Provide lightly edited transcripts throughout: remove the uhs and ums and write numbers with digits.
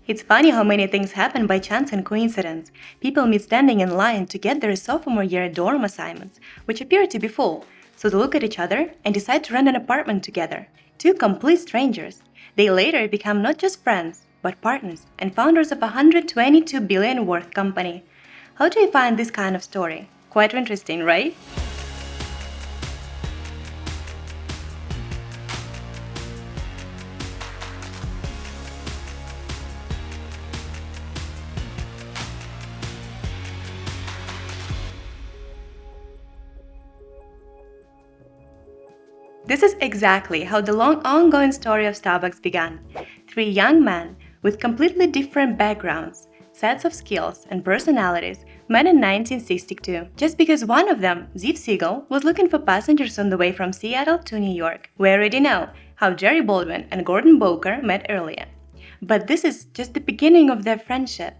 It's funny how many things happen by chance and coincidence. People meet standing in line to get their sophomore year dorm assignments, which appear to be full, so they look at each other and decide to rent an apartment together. Two complete strangers. They later become not just friends, but partners and founders of a 122 billion worth company. How do you find this kind of story? Quite interesting, right? This is exactly how the long ongoing story of Starbucks began. Three young men with completely different backgrounds, sets of skills and personalities met in 1962, just because one of them, Ziv Siegel, was looking for passengers on the way from Seattle to New York. We already know how Jerry Baldwin and Gordon Boker met earlier. But this is just the beginning of their friendship,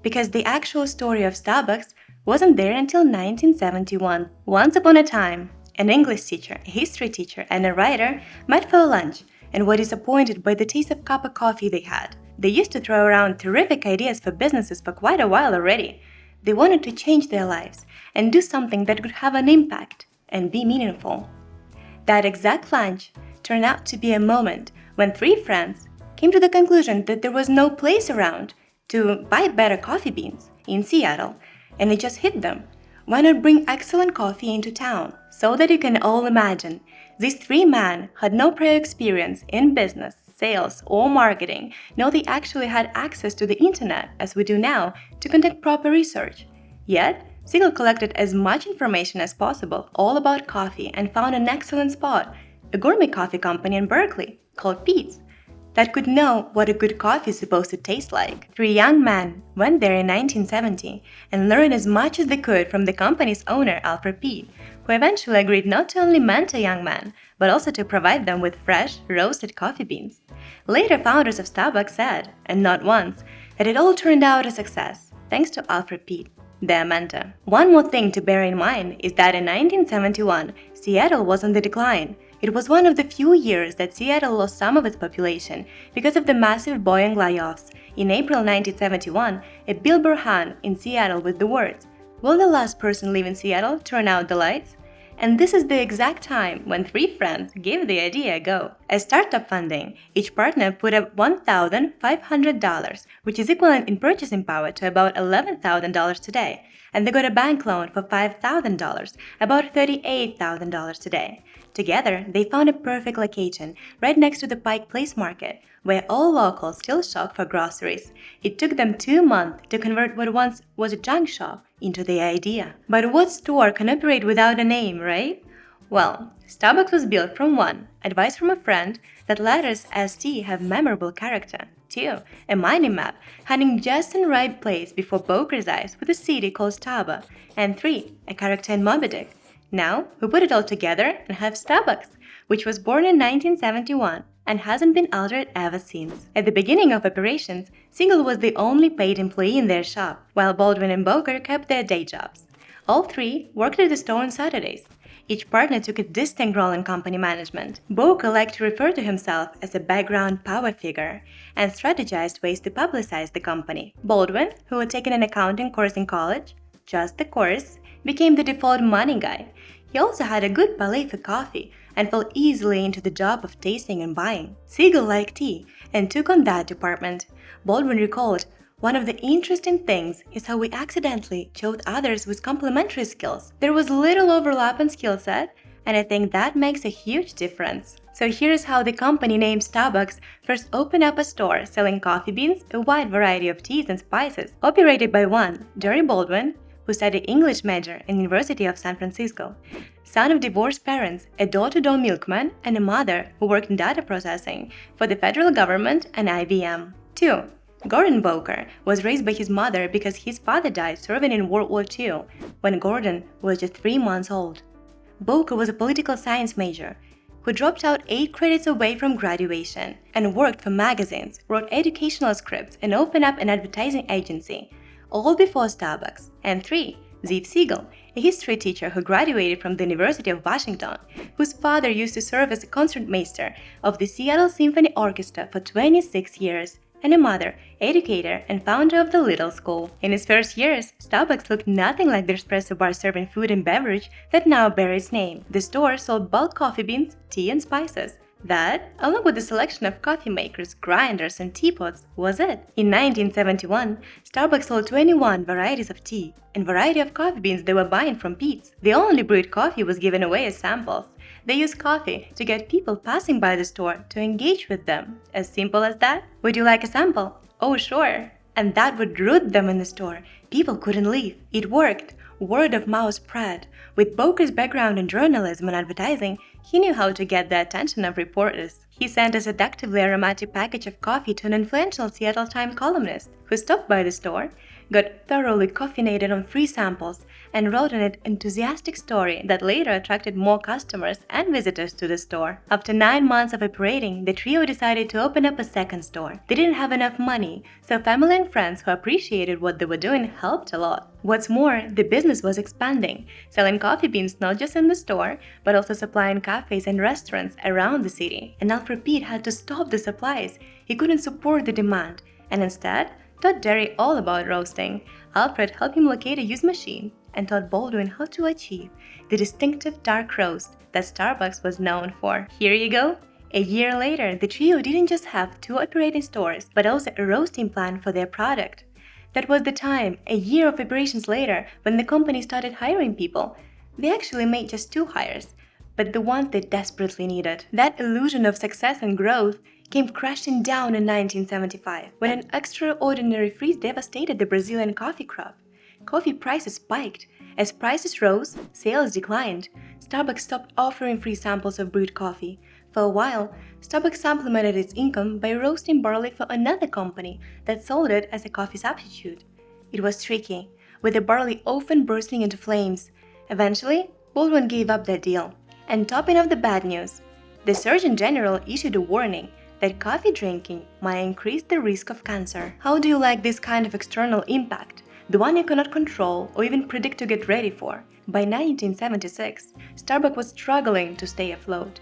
because the actual story of Starbucks wasn't there until 1971. Once upon a time, an English teacher, a history teacher, and a writer met for lunch and were disappointed by the taste of cup of coffee they had. They used to throw around terrific ideas for businesses for quite a while already. They wanted to change their lives and do something that could have an impact and be meaningful. That exact lunch turned out to be a moment when three friends came to the conclusion that there was no place around to buy better coffee beans in Seattle, and it just hit them. Why not bring excellent coffee into town? So that you can all imagine, these three men had no prior experience in business, sales, or marketing. No, they actually had access to the internet, as we do now, to conduct proper research. Yet, Siegel collected as much information as possible all about coffee and found an excellent spot, a gourmet coffee company in Berkeley called Pete's, that could know what a good coffee is supposed to taste like. Three young men went there in 1970 and learned as much as they could from the company's owner, Alfred Pete, who eventually agreed not to only mentor young men, but also to provide them with fresh, roasted coffee beans. Later founders of Starbucks said, and not once, that it all turned out a success, thanks to Alfred Pete, their mentor. One more thing to bear in mind is that in 1971, Seattle was on the decline. It was one of the few years that Seattle lost some of its population because of the massive Boeing layoffs. In April 1971, a billboard hung in Seattle with the words, "Will the last person leave in Seattle turn out the lights?" And this is the exact time when three friends gave the idea a go. As startup funding, each partner put up $1,500, which is equivalent in purchasing power to about $11,000 today, and they got a bank loan for $5,000, about $38,000 today. Together, they found a perfect location right next to the Pike Place Market, where all locals still shop for groceries. It took them 2 months to convert what once was a junk shop into the idea. But what store can operate without a name, right? Well, Starbucks was built from 1, advice from a friend that letters ST have memorable character. 2, a mining map hanging just in the right place before Boker's eyes with a city called Staba. And 3, a character in Moby Dick. Now, we put it all together and have Starbucks, which was born in 1971 and hasn't been altered ever since. At the beginning of operations, Siegel was the only paid employee in their shop, while Baldwin and Boker kept their day jobs. All three worked at the store on Saturdays. Each partner took a distinct role in company management. Boker liked to refer to himself as a background power figure and strategized ways to publicize the company. Baldwin, who had taken an accounting course in college, just the course, became the default money guy. He also had a good palate for coffee and fell easily into the job of tasting and buying. Siegel liked tea and took on that department. Baldwin recalled, "One of the interesting things is how we accidentally chose others with complementary skills. There was little overlap in skill set, and I think that makes a huge difference." So here's how the company named Starbucks first opened up a store selling coffee beans, a wide variety of teas and spices, operated by one, Jerry Baldwin, who studied English major in the University of San Francisco, son of divorced parents, a door-to-door milkman, and a mother who worked in data processing for the federal government and IBM. 2. Gordon Boker was raised by his mother because his father died serving in World War II when Gordon was just 3 months old. Boker was a political science major who dropped out 8 credits away from graduation and worked for magazines, wrote educational scripts, and opened up an advertising agency, all before Starbucks. And 3. Ziv Siegel, a history teacher who graduated from the University of Washington, whose father used to serve as a concertmaster of the Seattle Symphony Orchestra for 26 years. and a mother, educator, and founder of the Little School. In its first years, Starbucks looked nothing like the espresso bar serving food and beverage that now bear its name. The store sold bulk coffee beans, tea, and spices. That, along with a selection of coffee makers, grinders, and teapots, was it. In 1971, Starbucks sold 21 varieties of tea and variety of coffee beans they were buying from Pete's. The only brewed coffee was given away as samples. They used coffee to get people passing by the store to engage with them. As simple as that. Would you like a sample? Oh, sure. And that would root them in the store. People couldn't leave. It worked. Word of mouth spread. With Boker's background in journalism and advertising, he knew how to get the attention of reporters. He sent a seductively aromatic package of coffee to an influential Seattle Times columnist who stopped by the store, got thoroughly caffeinated on free samples, and wrote an enthusiastic story that later attracted more customers and visitors to the store. After 9 months of operating, the trio decided to open up a second store. They didn't have enough money, so family and friends who appreciated what they were doing helped a lot. What's more, the business was expanding, selling coffee beans not just in the store, but also supplying cafes and restaurants around the city. And Alfred Pete had to stop the supplies. He couldn't support the demand, and instead taught Derry all about roasting. Alfred helped him locate a used machine and taught Baldwin how to achieve the distinctive dark roast that Starbucks was known for. Here you go! A year later, the trio didn't just have 2 operating stores, but also a roasting plant for their product. That was the time, a year of operations later, when the company started hiring people. They actually made just 2 hires, but the ones they desperately needed. That illusion of success and growth came crashing down in 1975, when an extraordinary freeze devastated the Brazilian coffee crop. Coffee prices spiked. As prices rose, sales declined. Starbucks stopped offering free samples of brewed coffee. For a while, Starbucks supplemented its income by roasting barley for another company that sold it as a coffee substitute. It was tricky, with the barley often bursting into flames. Eventually, Baldwin gave up that deal. And topping off the bad news, the Surgeon General issued a warning that coffee drinking might increase the risk of cancer. How do you like this kind of external impact? The one you cannot control or even predict to get ready for. By 1976, Starbucks was struggling to stay afloat.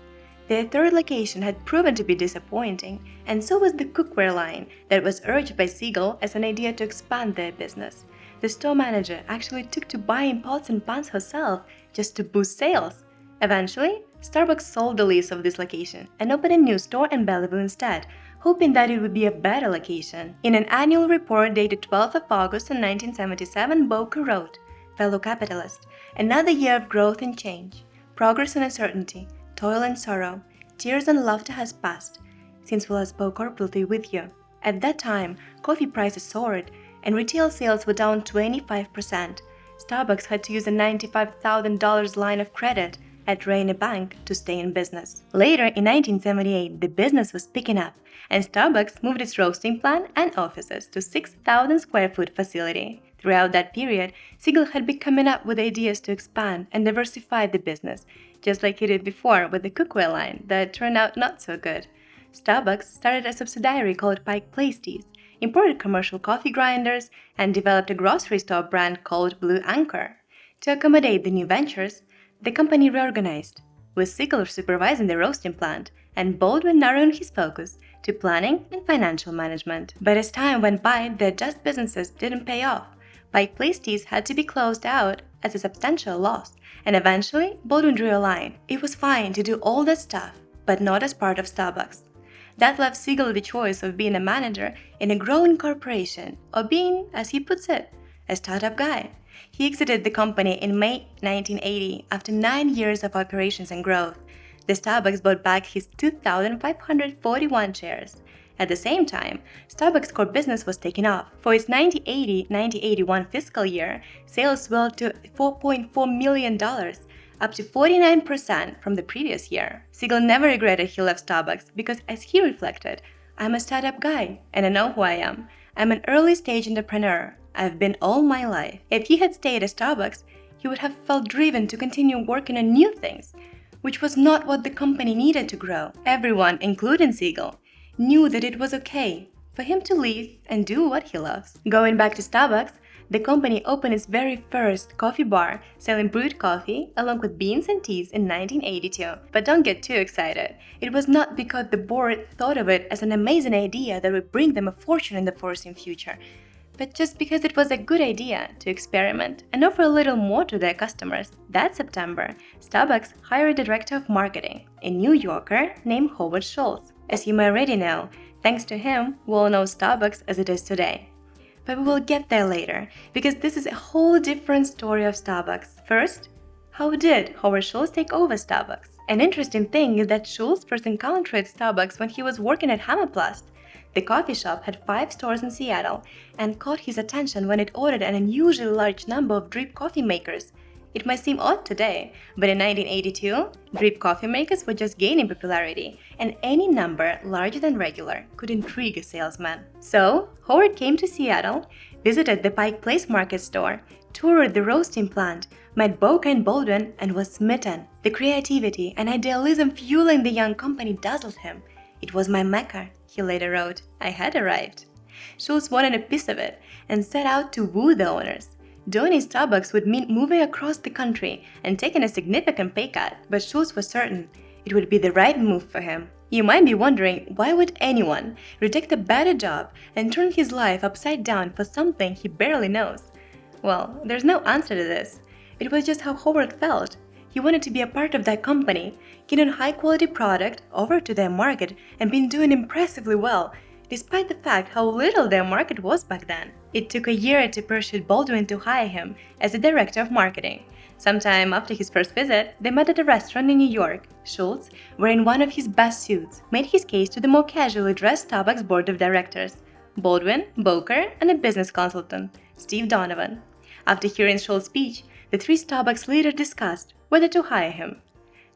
Their third location had proven to be disappointing, and so was the cookware line that was urged by Siegel as an idea to expand their business. The store manager actually took to buying pots and pans herself just to boost sales. Eventually, Starbucks sold the lease of this location and opened a new store in Bellevue instead, hoping that it would be a better location. In an annual report dated 12th of August in 1977, Boker wrote, "Fellow capitalist, another year of growth and change, progress and uncertainty, toil and sorrow, tears and laughter has passed, since we last spoke corporately with you." At that time, coffee prices soared and retail sales were down 25%. Starbucks had to use a $95,000 line of credit at Rainy Bank to stay in business. Later, in 1978, the business was picking up, and Starbucks moved its roasting plant and offices to 6,000 square foot facility. Throughout that period, Siegel had been coming up with ideas to expand and diversify the business, just like he did before with the cookware line that turned out not so good. Starbucks started a subsidiary called Pike Place Teas, imported commercial coffee grinders, and developed a grocery store brand called Blue Anchor. To accommodate the new ventures, the company reorganized, with Siegel supervising the roasting plant and Baldwin narrowing his focus to planning and financial management. But as time went by, their just businesses didn't pay off. Pike Place Teas had to be closed out as a substantial loss, and eventually Baldwin drew a line. It was fine to do all that stuff, but not as part of Starbucks. That left Siegel the choice of being a manager in a growing corporation or being, as he puts it, a startup guy. He exited the company in May 1980 after 9 years of operations and growth. The Starbucks bought back his 2,541 shares. At the same time, Starbucks' core business was taking off. For its 1980-1981 fiscal year, sales swelled to $4.4 million, up to 49% from the previous year. Siegel never regretted he left Starbucks because, as he reflected, "I'm a startup guy, and I know who I am. I'm an early-stage entrepreneur. I've been all my life." If he had stayed at Starbucks, he would have felt driven to continue working on new things, which was not what the company needed to grow. Everyone, including Siegel, knew that it was okay for him to leave and do what he loves. Going back to Starbucks, the company opened its very first coffee bar selling brewed coffee along with beans and teas in 1982. But don't get too excited. It was not because the board thought of it as an amazing idea that would bring them a fortune in the foreseen future, but just because it was a good idea to experiment and offer a little more to their customers. That September, Starbucks hired a director of marketing, a New Yorker named Howard Schultz. As you may already know, thanks to him, we all know Starbucks as it is today. But we will get there later, because this is a whole different story of Starbucks. First, how did Howard Schultz take over Starbucks? An interesting thing is that Schultz first encountered Starbucks when he was working at Hammerplast. The coffee shop had 5 stores in Seattle and caught his attention when it ordered an unusually large number of drip coffee makers. It might seem odd today, but in 1982, drip coffee makers were just gaining popularity, and any number larger than regular could intrigue a salesman. So, Howard came to Seattle, visited the Pike Place Market store, toured the roasting plant, met Boca and Baldwin, and was smitten. The creativity and idealism fueling the young company dazzled him. "It was my mecca," he later wrote. "I had arrived." Schultz wanted a piece of it and set out to woo the owners. Joining Starbucks would mean moving across the country and taking a significant pay cut, but Schultz was certain it would be the right move for him. You might be wondering, why would anyone reject a better job and turn his life upside down for something he barely knows? Well, there's no answer to this. It was just how Howard felt. He wanted to be a part of that company, getting a high-quality product over to their market and been doing impressively well, despite the fact how little their market was back then. It took a year to persuade Baldwin to hire him as a director of marketing. Sometime after his first visit, they met at a restaurant in New York. Schultz, wearing one of his best suits, made his case to the more casually dressed Starbucks board of directors: Baldwin, Boker, and a business consultant, Steve Donovan. After hearing Schultz's speech, the 3 Starbucks leaders discussed whether to hire him.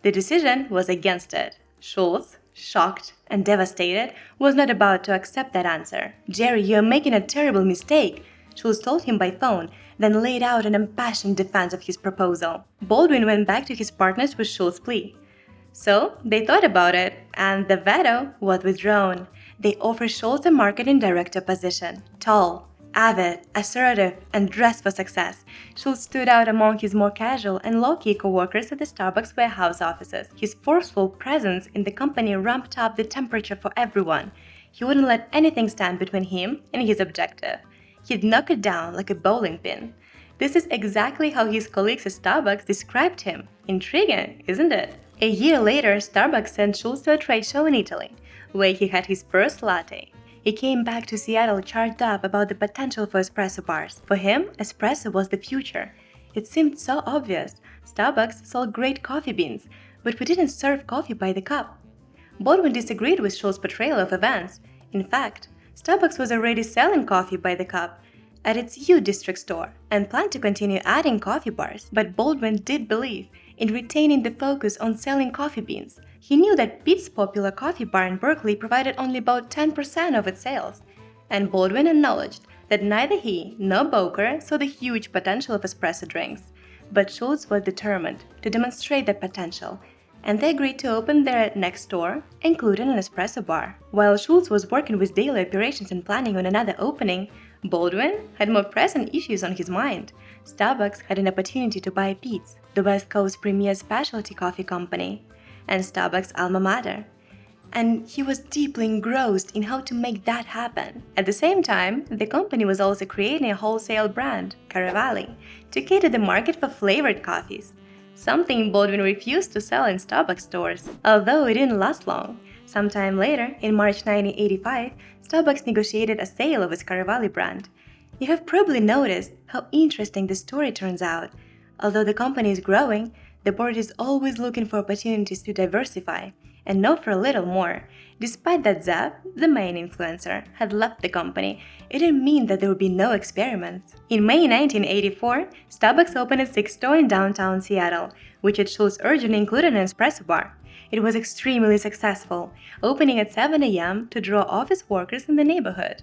The decision was against it. Schultz, shocked and devastated, was not about to accept that answer. "Jerry, you are making a terrible mistake," Schultz told him by phone, then laid out an impassioned defense of his proposal. Baldwin went back to his partners with Schultz's plea. So they thought about it, and the veto was withdrawn. They offered Schultz a marketing director position. Tall, avid, assertive, and dressed for success, Schultz stood out among his more casual and low-key co-workers at the Starbucks warehouse offices. His forceful presence in the company ramped up the temperature for everyone. He wouldn't let anything stand between him and his objective. He'd knock it down like a bowling pin. This is exactly how his colleagues at Starbucks described him. Intriguing, isn't it? A year later, Starbucks sent Schultz to a trade show in Italy, where he had his first latte. He came back to Seattle charged up about the potential for espresso bars. For him, espresso was the future. It seemed so obvious. Starbucks sold great coffee beans, but we didn't serve coffee by the cup. Baldwin disagreed with Schultz's portrayal of events. In fact, Starbucks was already selling coffee by the cup at its U District store and planned to continue adding coffee bars. But Baldwin did believe in retaining the focus on selling coffee beans. He knew that Peet's popular coffee bar in Berkeley provided only about 10% of its sales, and Baldwin acknowledged that neither he nor Boker saw the huge potential of espresso drinks. But Schultz was determined to demonstrate that potential, and they agreed to open their next store, including an espresso bar. While Schultz was working with daily operations and planning on another opening, Baldwin had more pressing issues on his mind. Starbucks had an opportunity to buy Peet's, the West Coast's premier specialty coffee company, and Starbucks' alma mater. And he was deeply engrossed in how to make that happen. At the same time, the company was also creating a wholesale brand, Caravali, to cater the market for flavored coffees, something Baldwin refused to sell in Starbucks stores, although it didn't last long. Sometime later, in March 1985, Starbucks negotiated a sale of its Caravali brand. You have probably noticed how interesting the story turns out. Although the company is growing, the board is always looking for opportunities to diversify and offer a little more. Despite that Zepp, the main influencer, had left the company, it didn't mean that there would be no experiments. In May 1984, Starbucks opened a 6th store in downtown Seattle, which at Schultz's urging included an espresso bar. It was extremely successful, opening at 7 a.m. to draw office workers in the neighborhood.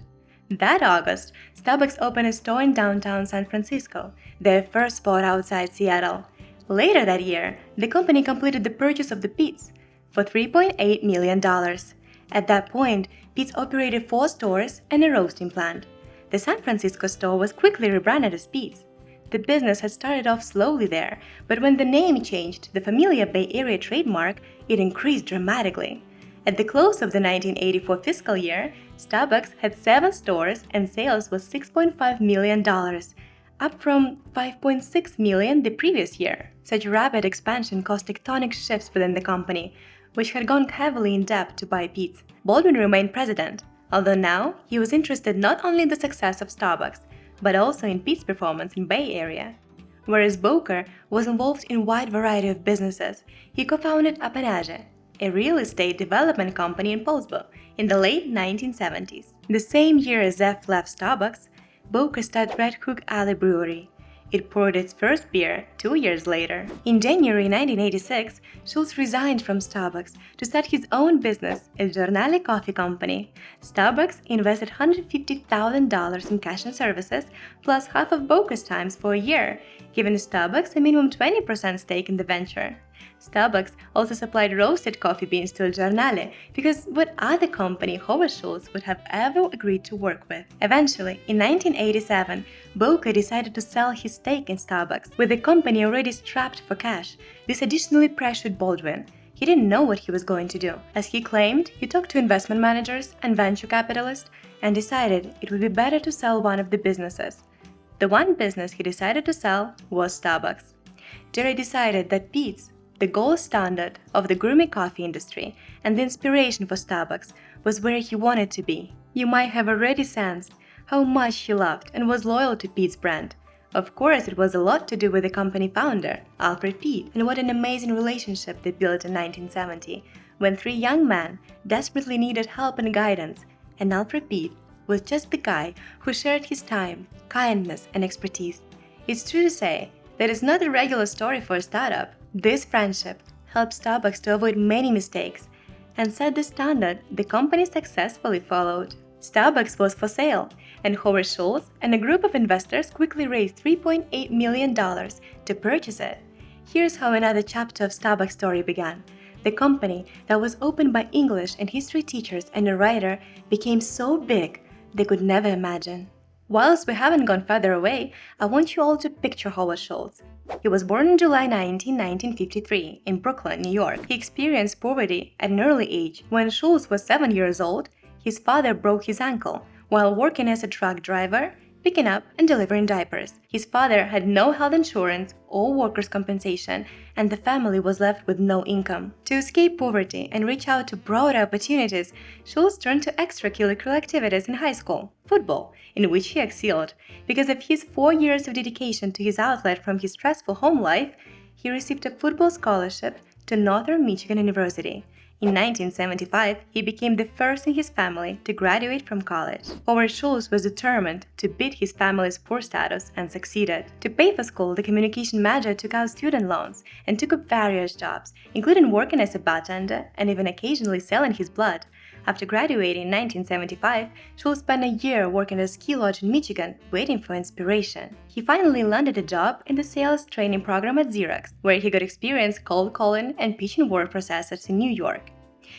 That August, Starbucks opened a store in downtown San Francisco, their first spot outside Seattle. Later that year, the company completed the purchase of the Peet's for $3.8 million. At that point, Peet's operated 4 stores and a roasting plant. The San Francisco store was quickly rebranded as Peet's. The business had started off slowly there, but when the name changed to the familiar Bay Area trademark, it increased dramatically. At the close of the 1984 fiscal year, Starbucks had 7 stores and sales was $6.5 million, up from $5.6 million the previous year. Such rapid expansion caused tectonic shifts within the company, which had gone heavily in debt to buy Peet's. Baldwin remained president, although now he was interested not only in the success of Starbucks, but also in Peet's performance in Bay Area. Whereas Boker was involved in a wide variety of businesses, he co-founded Apanage, a real estate development company in Paulsbo, in the late 1970s. The same year as Zeff left Starbucks, Boker started Red Hook Alley Brewery. It poured its first beer 2 years later. In January 1986, Schultz resigned from Starbucks to start his own business, El Giornale Coffee Company. Starbucks invested $150,000 in cash and services, plus half of Boker's times for a year, giving Starbucks a minimum 20% stake in the venture. Starbucks also supplied roasted coffee beans to El Giornale, because what other company Howard Schultz would have ever agreed to work with? Eventually, in 1987, Boker decided to sell his stake in Starbucks. With the company already strapped for cash, this additionally pressured Baldwin. He didn't know what he was going to do. As he claimed, he talked to investment managers and venture capitalists and decided it would be better to sell one of the businesses. The one business he decided to sell was Starbucks. Jerry decided that Peet's, the gold standard of the gourmet coffee industry and the inspiration for Starbucks, was where he wanted to be. You might have already sensed how much he loved and was loyal to Peet's brand. Of course, it was a lot to do with the company founder, Alfred Peet, and what an amazing relationship they built in 1970, when 3 young men desperately needed help and guidance, and Alfred Peet was just the guy who shared his time, kindness, and expertise. It's true to say that it's not a regular story for a startup. This friendship helped Starbucks to avoid many mistakes and set the standard the company successfully followed. Starbucks was for sale, and Howard Schultz and a group of investors quickly raised $3.8 million to purchase it. Here's how another chapter of Starbucks' story began. The company that was opened by English and history teachers and a writer became so big they could never imagine. Whilst we haven't gone further away, I want you all to picture Howard Schultz. He was born on July 19, 1953, in Brooklyn, New York. He experienced poverty at an early age. When Schultz was 7 years old, his father broke his ankle while working as a truck driver, picking up and delivering diapers. His father had no health insurance or workers' compensation, and the family was left with no income. To escape poverty and reach out to broader opportunities, Schultz turned to extracurricular activities in high school, football, in which he excelled. Because of his 4 years of dedication to his outlet from his stressful home life, he received a football scholarship to Northern Michigan University. In 1975, he became the first in his family to graduate from college. Howard Schultz was determined to beat his family's poor status and succeeded. To pay for school, the communication major took out student loans and took up various jobs, including working as a bartender and even occasionally selling his blood. After graduating in 1975, Schultz spent a year working at a ski lodge in Michigan, waiting for inspiration. He finally landed a job in the sales training program at Xerox, where he got experience cold calling and pitching word processors in New York.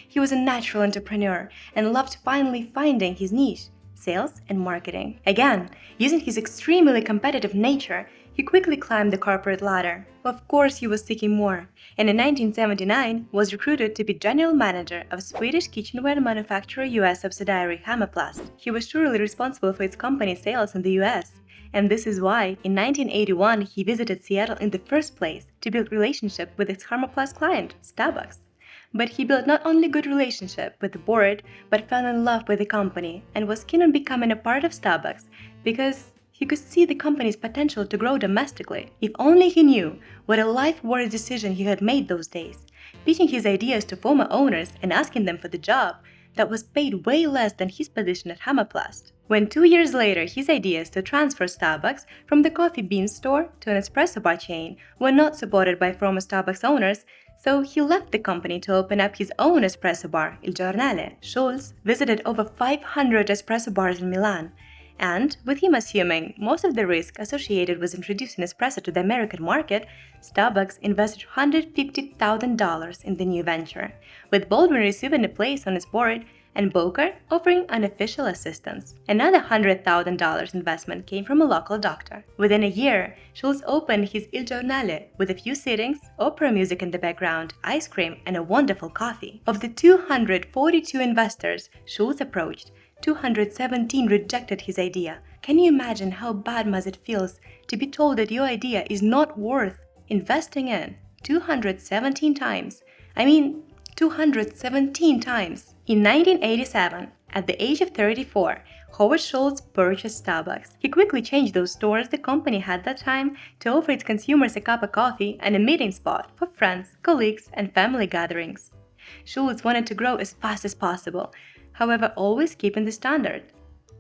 He was a natural entrepreneur and loved finally finding his niche, sales and marketing. Again, using his extremely competitive nature, he quickly climbed the corporate ladder. Of course, he was seeking more, and in 1979 was recruited to be general manager of Swedish kitchenware manufacturer US subsidiary Hammerplast. He was truly responsible for its company sales in the US. And this is why, in 1981, he visited Seattle in the first place to build relationship with its Hammerplast client, Starbucks. But he built not only good relationship with the board, but fell in love with the company and was keen on becoming a part of Starbucks because he could see the company's potential to grow domestically. If only he knew what a life-worthy decision he had made those days, pitching his ideas to former owners and asking them for the job that was paid way less than his position at Hammerplast. When 2 years later his ideas to transfer Starbucks from the coffee bean store to an espresso bar chain were not supported by former Starbucks owners, so he left the company to open up his own espresso bar, Il Giornale. Schultz visited over 500 espresso bars in Milan, and, with him assuming most of the risk associated with introducing espresso to the American market, Starbucks invested $150,000 in the new venture. With Baldwin receiving a place on its board, and Boker offering unofficial assistance. Another $100,000 investment came from a local doctor. Within a year, Schultz opened his Il Giornale with a few sittings, opera music in the background, ice cream, and a wonderful coffee. Of the 242 investors Schultz approached, 217 rejected his idea. Can you imagine how bad must it feels to be told that your idea is not worth investing in 217 times? I mean, 217 times. In 1987, at the age of 34, Howard Schultz purchased Starbucks. He quickly changed those stores the company had that time to offer its consumers a cup of coffee and a meeting spot for friends, colleagues, and family gatherings. Schultz wanted to grow as fast as possible, however always keeping the standard: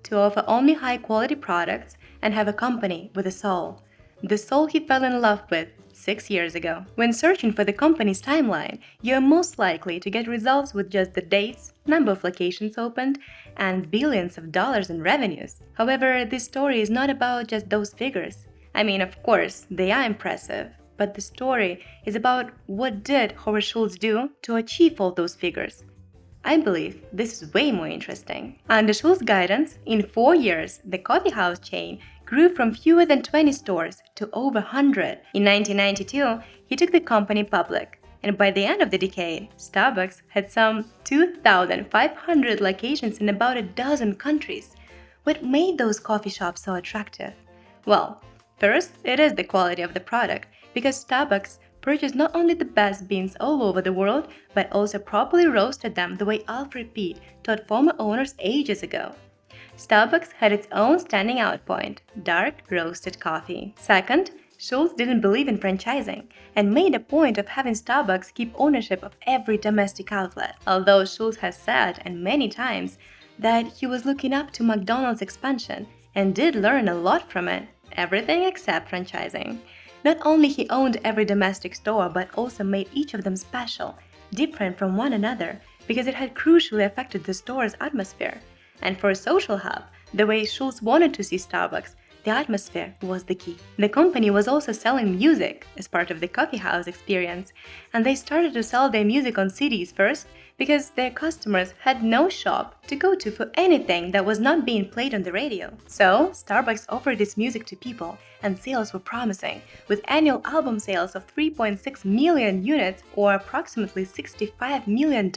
to offer only high-quality products and have a company with a soul. The soul he fell in love with 6 years ago. When searching for the company's timeline, you are most likely to get results with just the dates, number of locations opened, and billions of dollars in revenues. However, this story is not about just those figures. I mean, of course, they are impressive, but the story is about what did Howard Schultz do to achieve all those figures. I believe this is way more interesting. Under Schultz's guidance, in 4 years, the coffee house chain grew from fewer than 20 stores to over 100. In 1992, he took the company public, and by the end of the decade, Starbucks had some 2,500 locations in about a dozen countries. What made those coffee shops so attractive? Well, first, it is the quality of the product, because Starbucks purchased not only the best beans all over the world, but also properly roasted them the way Alfred Peet taught former owners ages ago. Starbucks had its own standing out point: dark roasted coffee. Second, Schultz didn't believe in franchising and made a point of having Starbucks keep ownership of every domestic outlet. Although Schultz has said, and many times, that he was looking up to McDonald's expansion and did learn a lot from it, everything except franchising. Not only he owned every domestic store, but also made each of them special, different from one another, because it had crucially affected the store's atmosphere. And for a social hub, the way Schultz wanted to see Starbucks, the atmosphere was the key. The company was also selling music as part of the coffee house experience, and they started to sell their music on CDs first because their customers had no shop to go to for anything that was not being played on the radio. So, Starbucks offered this music to people, and sales were promising, with annual album sales of 3.6 million units, or approximately $65 million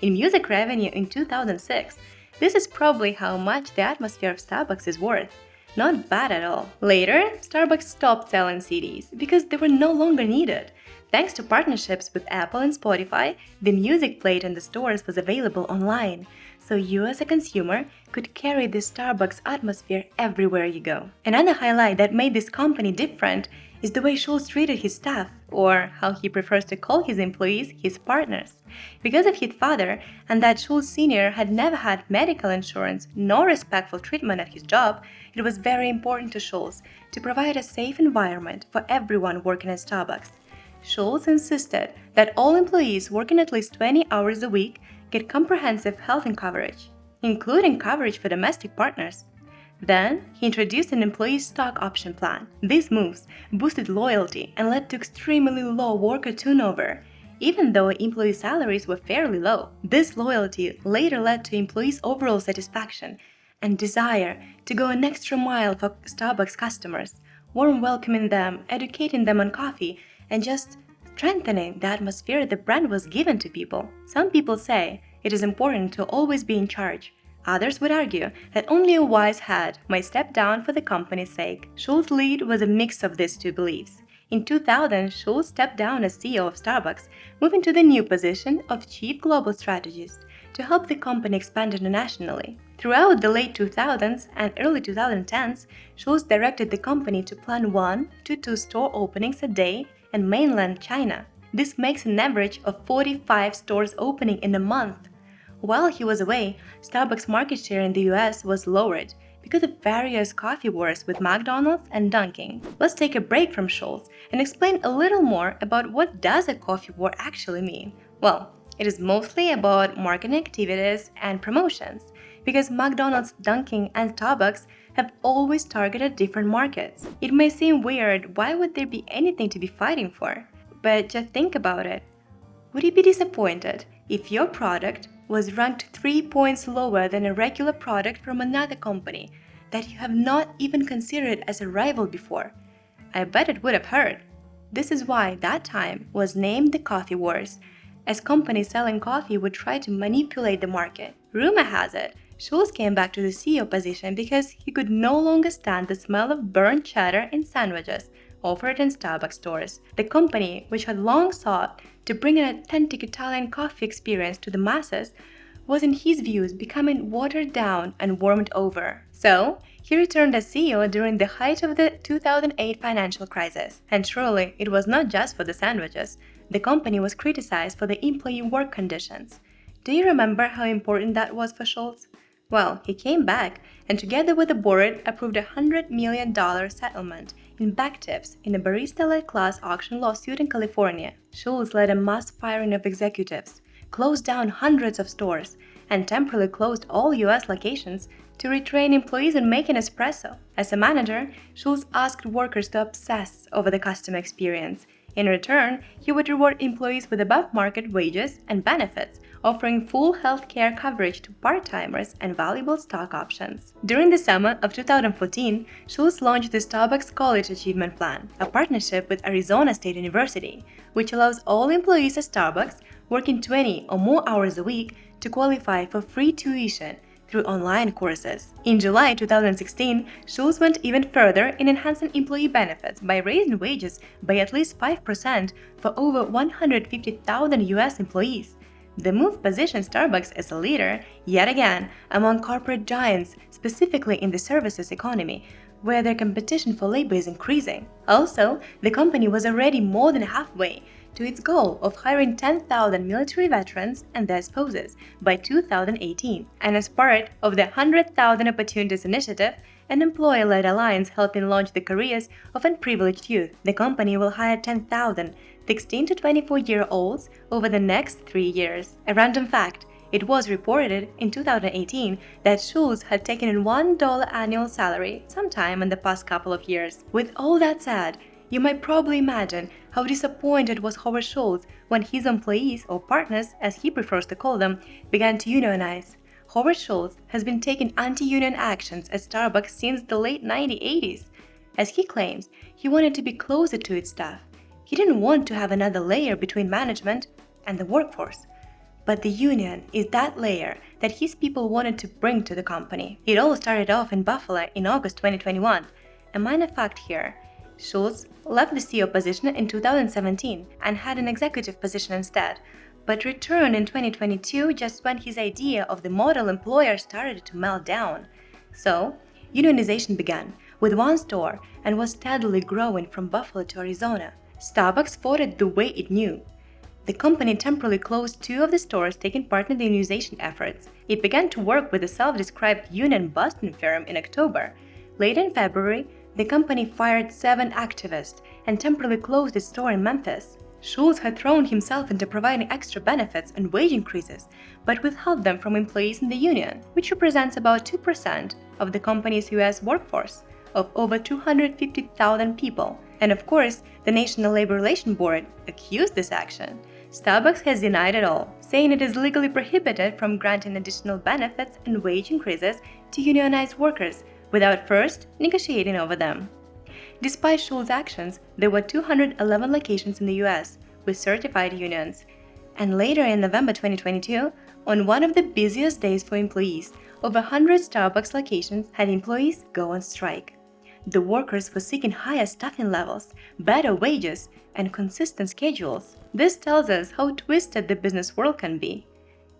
in music revenue in 2006. This is probably how much the atmosphere of Starbucks is worth. Not bad at all. Later, Starbucks stopped selling CDs because they were no longer needed. Thanks to partnerships with Apple and Spotify, the music played in the stores was available online, so you as a consumer could carry the Starbucks atmosphere everywhere you go. Another highlight that made this company different is the way Schultz treated his staff, or how he prefers to call his employees his partners. Because of his father, and that Schultz Sr. had never had medical insurance nor respectful treatment at his job, it was very important to Schultz to provide a safe environment for everyone working at Starbucks. Schultz insisted that all employees working at least 20 hours a week get comprehensive health coverage, including coverage for domestic partners. Then, he introduced an employee stock option plan. These moves boosted loyalty and led to extremely low worker turnover, even though employee salaries were fairly low. This loyalty later led to employees' overall satisfaction and desire to go an extra mile for Starbucks customers, warm welcoming them, educating them on coffee, and just strengthening the atmosphere the brand was given to people. Some people say it is important to always be in charge. Others would argue that only a wise head might step down for the company's sake. Schultz's lead was a mix of these two beliefs. In 2000, Schultz stepped down as CEO of Starbucks, moving to the new position of Chief Global Strategist to help the company expand internationally. Throughout the late 2000s and early 2010s, Schultz directed the company to plan 1 to 2 store openings a day in mainland China. This makes an average of 45 stores opening in a month. While he was away, Starbucks' market share in the US was lowered because of various coffee wars with McDonald's and Dunkin'. Let's take a break from Schultz and explain a little more about what does a coffee war actually mean. Well, it is mostly about marketing activities and promotions, because McDonald's, Dunkin', and Starbucks have always targeted different markets. It may seem weird, why would there be anything to be fighting for? But just think about it. Would you be disappointed if your product was ranked 3 points lower than a regular product from another company that you have not even considered as a rival before. I bet it would have hurt. This is why that time was named the Coffee Wars, as companies selling coffee would try to manipulate the market. Rumor has it, Schultz came back to the CEO position because he could no longer stand the smell of burnt cheddar in sandwiches offered in Starbucks stores. The company, which had long sought to bring an authentic Italian coffee experience to the masses, was in his views becoming watered down and warmed over. So, he returned as CEO during the height of the 2008 financial crisis. And truly, it was not just for the sandwiches. The company was criticized for the employee work conditions. Do you remember how important that was for Schultz? Well, he came back and together with the board approved a $100 million settlement in back tips in a barista-led class action lawsuit in California. Schultz led a mass firing of executives, closed down hundreds of stores, and temporarily closed all US locations to retrain employees in making espresso. As a manager, Schultz asked workers to obsess over the customer experience. In return, he would reward employees with above-market wages and benefits, offering full health care coverage to part-timers and valuable stock options. During the summer of 2014, Schultz launched the Starbucks College Achievement Plan, a partnership with Arizona State University, which allows all employees at Starbucks working 20 or more hours a week to qualify for free tuition through online courses. In July 2016, Schultz went even further in enhancing employee benefits by raising wages by at least 5% for over 150,000 US employees. The move positions Starbucks as a leader, yet again, among corporate giants, specifically in the services economy, where their competition for labor is increasing. Also, the company was already more than halfway to its goal of hiring 10,000 military veterans and their spouses by 2018. And as part of the 100,000 Opportunities Initiative, an employer-led alliance helping launch the careers of unprivileged youth, the company will hire 10,000 16 to 24-year-olds over the next 3 years. A random fact, it was reported in 2018 that Schultz had taken in $1 annual salary sometime in the past couple of years. With all that said, you might probably imagine how disappointed was Howard Schultz when his employees, or partners as he prefers to call them, began to unionize. Howard Schultz has been taking anti-union actions at Starbucks since the late 1980s. As he claims, he wanted to be closer to its staff. He didn't want to have another layer between management and the workforce. But the union is that layer that his people wanted to bring to the company. It all started off in Buffalo in August 2021. A minor fact here, Schultz left the CEO position in 2017 and had an executive position instead, but returned in 2022 just when his idea of the model employer started to melt down. So, unionization began with one store and was steadily growing from Buffalo to Arizona. Starbucks fought it the way it knew. The company temporarily closed 2 of the stores taking part in the unionization efforts. It began to work with the self-described union Boston firm in October. Later in February, the company fired 7 activists and temporarily closed its store in Memphis. Schultz had thrown himself into providing extra benefits and wage increases, but withheld them from employees in the union, which represents about 2% of the company's US workforce of over 250,000 people. And of course, the National Labor Relations Board accused this action. Starbucks has denied it all, saying it is legally prohibited from granting additional benefits and wage increases to unionized workers without first negotiating over them. Despite Schultz's actions, there were 211 locations in the US with certified unions. And later in November 2022, on one of the busiest days for employees, over 100 Starbucks locations had employees go on strike. The workers were seeking higher staffing levels, better wages, and consistent schedules. This tells us how twisted the business world can be.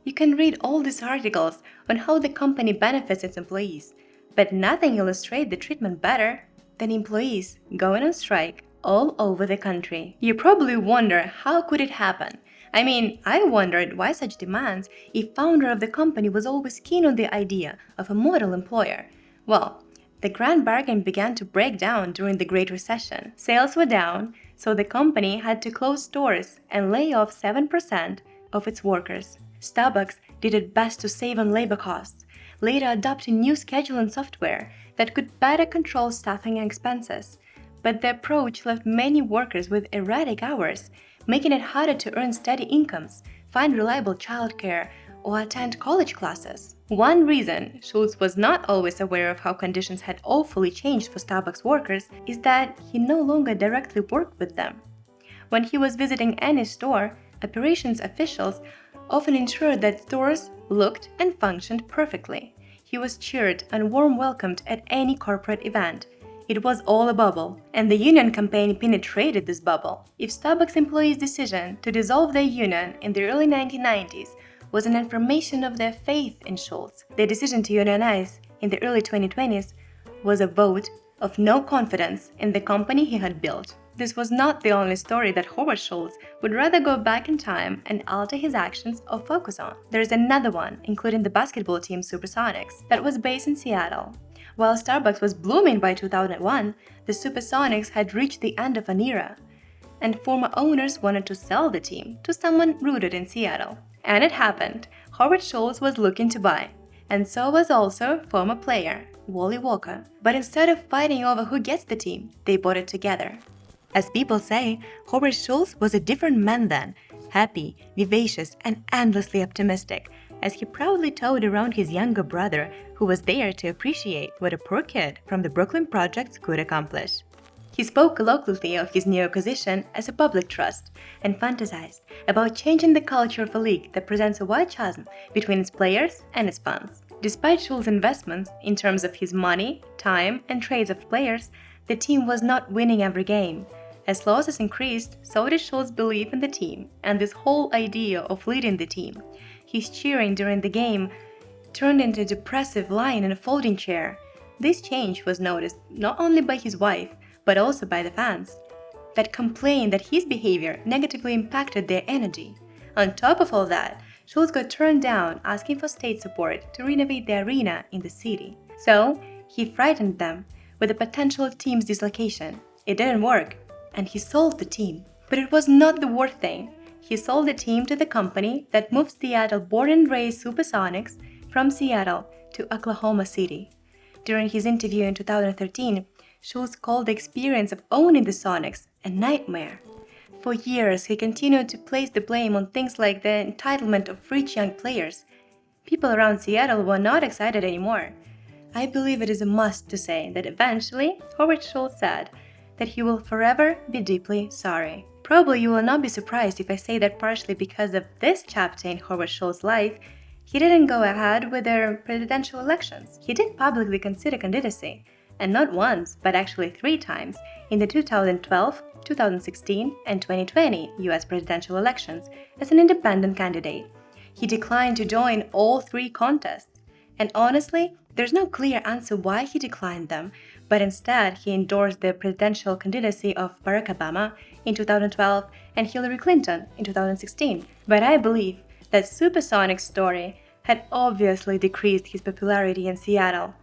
You can read all these articles on how the company benefits its employees, but nothing illustrates the treatment better than employees going on strike all over the country. You probably wonder how could it happen? I mean, I wondered why such demands if founder of the company was always keen on the idea of a model employer. Well, the grand bargain began to break down during the Great Recession. Sales were down, so the company had to close stores and lay off 7% of its workers. Starbucks did its best to save on labor costs, later adopting new scheduling software that could better control staffing and expenses. But the approach left many workers with erratic hours, making it harder to earn steady incomes, find reliable childcare, or attend college classes. One reason Schultz was not always aware of how conditions had awfully changed for Starbucks workers is that he no longer directly worked with them. When he was visiting any store, operations officials often ensured that stores looked and functioned perfectly. He was cheered and warm welcomed at any corporate event. It was all a bubble, and the union campaign penetrated this bubble. If Starbucks employees' decision to dissolve their union in the early 1990s was an affirmation of their faith in Schultz, their decision to unionize in the early 2020s was a vote of no confidence in the company he had built. This was not the only story that Howard Schultz would rather go back in time and alter his actions or focus on. There is another one, including the basketball team Supersonics, that was based in Seattle. While Starbucks was blooming by 2001, the Supersonics had reached the end of an era, and former owners wanted to sell the team to someone rooted in Seattle. And it happened. Howard Schultz was looking to buy, and so was also former player Wally Walker. But instead of fighting over who gets the team, they bought it together. As people say, Howard Schultz was a different man then, happy, vivacious, and endlessly optimistic, as he proudly toed around his younger brother, who was there to appreciate what a poor kid from the Brooklyn projects could accomplish. He spoke colloquially of his new acquisition as a public trust and fantasized about changing the culture of a league that presents a wide chasm between its players and its fans. Despite Schultz's investments in terms of his money, time, and trades of players, the team was not winning every game. As losses increased, so did Schultz's belief in the team and this whole idea of leading the team. His cheering during the game turned into a depressive line in a folding chair. This change was noticed not only by his wife, but also by the fans, that complained that his behavior negatively impacted their energy. On top of all that, Schultz got turned down asking for state support to renovate the arena in the city. So, he frightened them with a potential team's dislocation. It didn't work, and he sold the team. But it was not the worst thing. He sold the team to the company that moved Seattle born and raised Supersonics from Seattle to Oklahoma City. During his interview in 2013, Schultz called the experience of owning the Sonics a nightmare. For years, he continued to place the blame on things like the entitlement of rich young players. People around Seattle were not excited anymore. I believe it is a must to say that eventually, Howard Schultz said that he will forever be deeply sorry. Probably you will not be surprised if I say that partially because of this chapter in Howard Schultz's life, he didn't go ahead with their presidential elections. He did publicly consider candidacy, and not once, but actually 3 times, in the 2012, 2016, and 2020 US presidential elections as an independent candidate. He declined to join all 3 contests, and honestly, there's no clear answer why he declined them, but instead he endorsed the presidential candidacy of Barack Obama in 2012 and Hillary Clinton in 2016. But I believe that Supersonic's story had obviously decreased his popularity in Seattle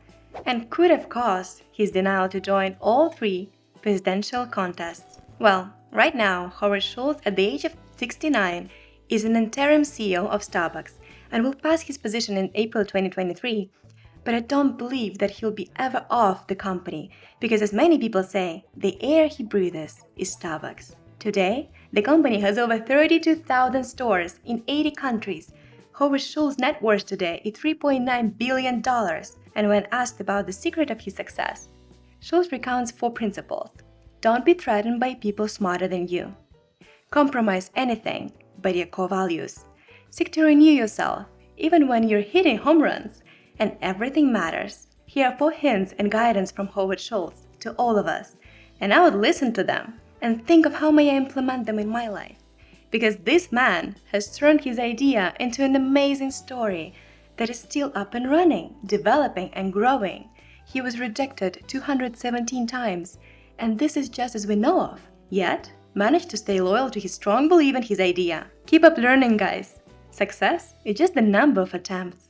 and could have caused his denial to join all 3 presidential contests. Well, right now, Howard Schultz, at the age of 69, is an interim CEO of Starbucks and will pass his position in April 2023. But I don't believe that he'll be ever off the company, because as many people say, the air he breathes is Starbucks. Today, the company has over 32,000 stores in 80 countries. Howard Schultz's net worth today is $3.9 billion, and when asked about the secret of his success, Schultz recounts 4 principles. Don't be threatened by people smarter than you. Compromise anything but your core values. Seek to renew yourself, even when you're hitting home runs. And everything matters. Here are 4 hints and guidance from Howard Schultz to all of us, and I would listen to them and think of how may I implement them in my life. Because this man has turned his idea into an amazing story that is still up and running, developing and growing. He was rejected 217 times, and this is just as we know of, yet managed to stay loyal to his strong belief in his idea. Keep up learning, guys. Success is just the number of attempts.